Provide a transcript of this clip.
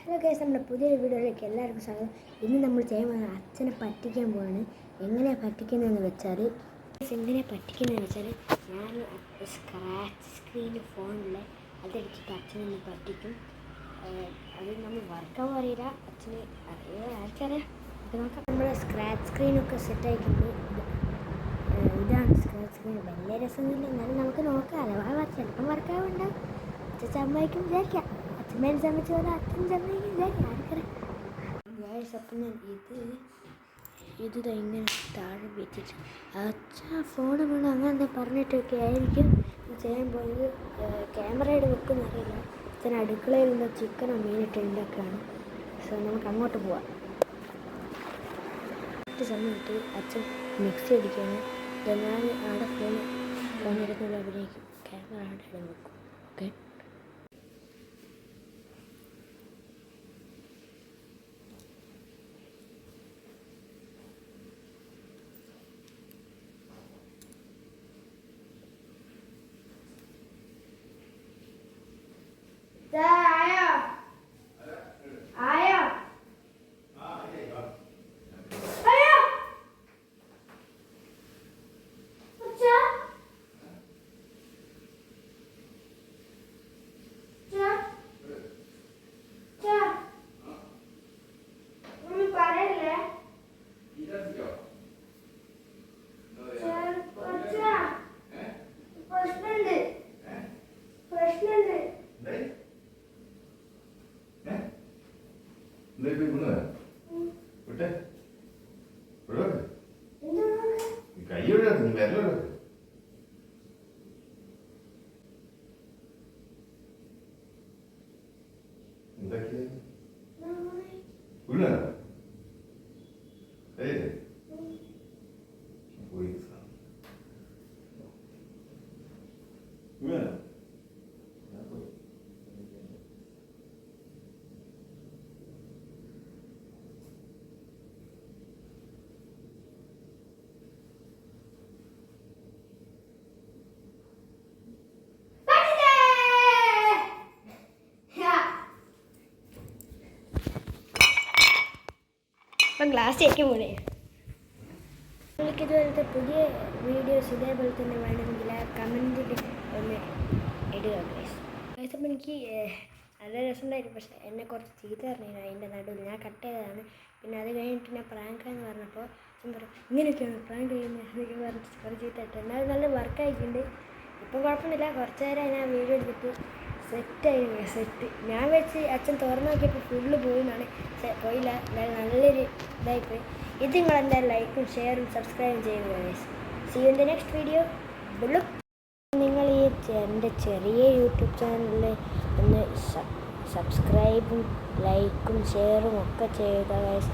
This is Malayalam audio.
ഹലോ ഗൈസ്, നമ്മുടെ പുതിയൊരു വീഡിയോയിലേക്ക് എല്ലാവർക്കും സ്വാഗതം. ഇന്ന് നമ്മൾ ചെയ്യാൻ പോകുന്നത് അച്ഛനെ പറ്റിക്കാൻ പോവാണ്. എങ്ങനെയാണ് പറ്റിക്കുന്നതെന്ന് വെച്ചാൽ ഞാൻ സ്ക്രാച്ച് സ്ക്രീൻ ഫോണിൽ അതെടുത്തിട്ട് അച്ഛനൊന്ന് പറ്റിക്കും. അത് നമ്മൾ വർക്കാവും അറിയില്ല, അച്ഛന് ആർക്കറിയാം. അത് നോക്കാം. നമ്മുടെ സ്ക്രാച്ച് സ്ക്രീനൊക്കെ സെറ്റായിട്ടുണ്ട്. ഇതാണ് സ്ക്രാച്ച് സ്ക്രീൻ. വലിയ രസമൊന്നുമില്ല, എന്നാലും നമുക്ക് നോക്കാം. ചിലപ്പം വർക്കാവുണ്ടാവും. അച്ഛൻ സമ്മതിക്കും വിചാരിക്കാം. അച്ഛൻ സമ്മതിച്ച പോലെ അച്ഛൻ സമ്മതിക്കും വിചാരിക്കാം. ആർക്കറിയാം. അപ്പം ഞാൻ ഇത് ഇങ്ങനെ താഴെ വെച്ചിട്ട് അച്ഛൻ ഫോണ് വേണം അങ്ങനെ എന്താ പറഞ്ഞിട്ടൊക്കെ ആയിരിക്കും ചെയ്യാൻ പോയത്. ക്യാമറയുടെ വെക്കുന്നറിയില്ല. അച്ഛൻ അടുക്കളയിൽ നിന്ന് ചിക്കനോ മീനൊക്കെ ഉണ്ടാക്കുകയാണ്. സോ നമുക്ക് അങ്ങോട്ട് പോവാം. സമയത്ത് അച്ഛൻ മിക്സി അടിക്കുകയാണ്. ഞാൻ അവിടെ ഫോണിരുന്നുള്ള അഭിനയിക്കും. ക്യാമറ അവിടെ ഇടം വെക്കും. ഓക്കെ, കൈയ്യോടെ നീ വരലോ എന്തൊക്കെയാ വീണ പോയി വീണ അപ്പം ഗ്ലാസ് വയ്ക്കാൻ പോണേ. നിങ്ങൾക്ക് ഇതുപോലത്തെ പുതിയ വീഡിയോസ് ഇതേപോലെ തന്നെ വേണമെങ്കിൽ കമൻറ്റിൽ ഒന്ന് ഇടുക ഗൈസ്. അപ്പം എനിക്ക് നല്ല രസമുണ്ടായിരുന്നു. പക്ഷേ എന്നെ കുറച്ച് ചീത്ത പറഞ്ഞിരുന്നു അതിൻ്റെ നടുവിൽ. ഞാൻ കട്ട് ചെയ്തതാണ്. പിന്നെ അത് കഴിഞ്ഞിട്ട് ഞാൻ പ്രാങ്കാന്ന് പറഞ്ഞപ്പോൾ ഞാൻ പറയും ഇങ്ങനെയൊക്കെയാണ് പ്രാങ്ക് ചെയ്യുന്നത് എന്നൊക്കെ പറഞ്ഞിട്ട് കുറച്ച് ചീത്ത ഇട്ടു. എന്നാലും നല്ല വർക്കായിട്ടുണ്ട്. ഇപ്പം കുഴപ്പമൊന്നുമില്ല. കുറച്ച് നേരം ഞാൻ വീഡിയോ എടുത്തിട്ട് സെറ്റ് ഞാൻ വെച്ച് അച്ഛൻ തുറന്നു നോക്കിയപ്പോൾ ഫുള്ള് പോയിന്നാണ്. പോയില്ല, എന്നാലും നല്ലൊരു ഇതായിപ്പോയി. ഇത് നിങ്ങളെന്തായാലും ലൈക്കും ഷെയറും സബ്സ്ക്രൈബും ചെയ്യുക guys. See you in the next video. നിങ്ങൾ ഈ എൻ്റെ ചെറിയ യൂട്യൂബ് ചാനലിൽ ഒന്ന് സബ്സ്ക്രൈബും ലൈക്കും ഷെയറും ഒക്കെ ചെയ്യുക ഗൈസ്.